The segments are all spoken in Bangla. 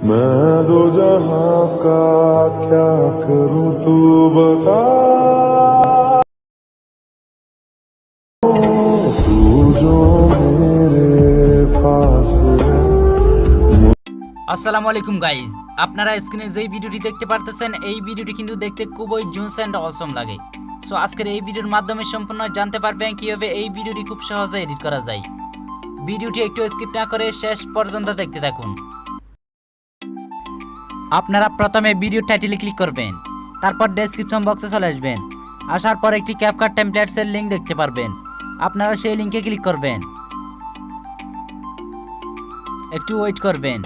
मैं दो जहां का क्या करूं तू बता तू जो मेरे पास है। আসসালামু আলাইকুম গাইজ, আপনারা স্ক্রিনে যেই ভিডিওটি দেখতে পারতেছেন এই ভিডিওটি কিন্তু দেখতে খুবই জুন্স অ্যান্ড অসম লাগে। সো আজকের এই ভিডিওর মাধ্যমে সম্পূর্ণ জানতে পারবেন কিভাবে এই ভিডিওটি খুব সহজে এডিট করা যায়। ভিডিওটি একটু স্কিপ না করে শেষ পর্যন্ত দেখতে থাকুন। আপনারা প্রথমে ভিডিও টাইটেলে ক্লিক করবেন, তারপর ডেসক্রিপশন বক্সে চলে আসবেন। আসার পর একটি ক্যাপকাট টেমপ্লেটসের লিঙ্ক দেখতে পারবেন, আপনারা সেই লিঙ্কে ক্লিক করবেন। একটু ওয়েট করবেন।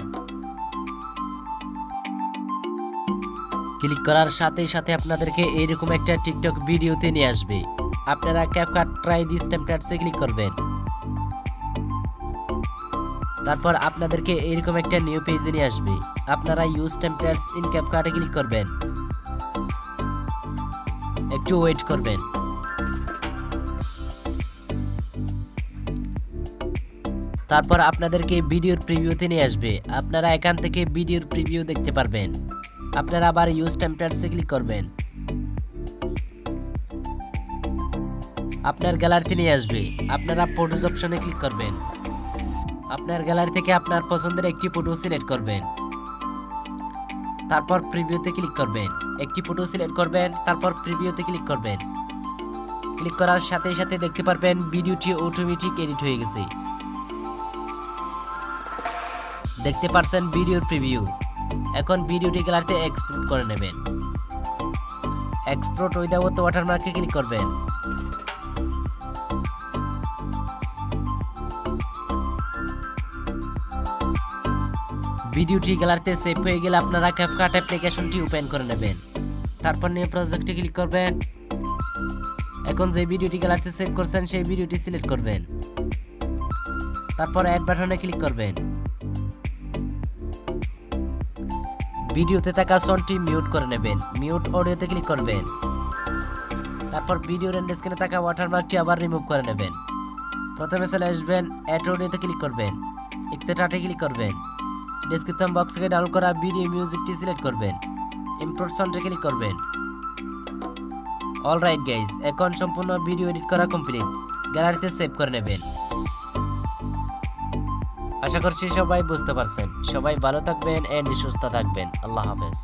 ক্লিক করার সাথে সাথে আপনাদেরকে এইরকম একটা টিকটক ভিডিওতে নিয়ে আসবে। আপনারা ক্যাপকাট ট্রাই দিস টেমপ্লেটসে ক্লিক করবেন। তারপর আপনাদেরকে এইরকম একটা নিউ পেজে নিয়ে আসবে। আপনারা ইউজ টেমপ্লেটস ইন ক্যাপকাটে ক্লিক করবেন। একটু ওয়েট করবেন। তারপর আপনাদেরকে ভিডিওর প্রিভিউতে নিয়ে আসবে। আপনারা এখান থেকে ভিডিওর প্রিভিউ দেখতে পারবেন। আপনারা আবার ইউজ টেমপ্লেটসে ক্লিক করবেন। আপনার গ্যালারিতে নিয়ে আসবে। আপনারা ফটোজ অপশনে ক্লিক করবেন। আপনার গ্যালারি থেকে আপনার পছন্দের একটি ফটো সিলেক্ট করবেন। তারপর প্রিভিউতে ক্লিক করবেন। একটি ফটো সিলেক্ট করবেন, তারপর প্রিভিউতে ক্লিক করবেন। ক্লিক করার সাথে সাথে দেখতে পারবেন ভিডিওটি অটোমেটিক এডিট হয়ে গেছে। দেখতে পাচ্ছেন ভিডিওর প্রিভিউ। এখন ভিডিওটি গ্যালারিতে এক্সপোর্ট করে নেবেন। এক্সপোর্ট উইদাউট ওয়াটারমার্কে ক্লিক করবেন। ভিডিওটি গ্যালারিতে সেভ হয়ে গেলে আপনারা ক্যাপকাট অ্যাপ্লিকেশনটি ওপেন করে নেবেন। তারপর নিউ প্রজেক্টে ক্লিক করবেন। এখন যে ভিডিওটি গ্যালারিতে সেভ করছেন সেই ভিডিওটি সিলেক্ট করবেন। তারপর অ্যাড বাটনে ক্লিক করবেন। ভিডিওতে থাকা সাউন্ডটি মিউট করে নেবেন। মিউট অডিওতে ক্লিক করবেন। তারপর ভিডিওর এন্ড স্ক্রিনে থাকা ওয়াটারমার্কটি আবার রিমুভ করে নেবেন। প্রথমে চলে আসবেন, অ্যাড অডিওতে ক্লিক করবেন। এক্সট্রাটে ক্লিক করবেন। ডেসক্রিপশন বক্স থেকে ডাউনলোড করা ভিডিও মিউজিকটি সিলেক্ট করবেন। ইম্পোর্ট সাউন্ডে ক্লিক করবেন। অলরাইট গাইজ, এখন সম্পূর্ণ ভিডিও এডিট করা কমপ্লিট। গ্যালারিতে সেভ করে নেবেন। আশা করছি সবাই বুঝতে পারছেন। সবাই ভালো থাকবেন এন্ড সুস্থ থাকবেন। আল্লাহ হাফেজ।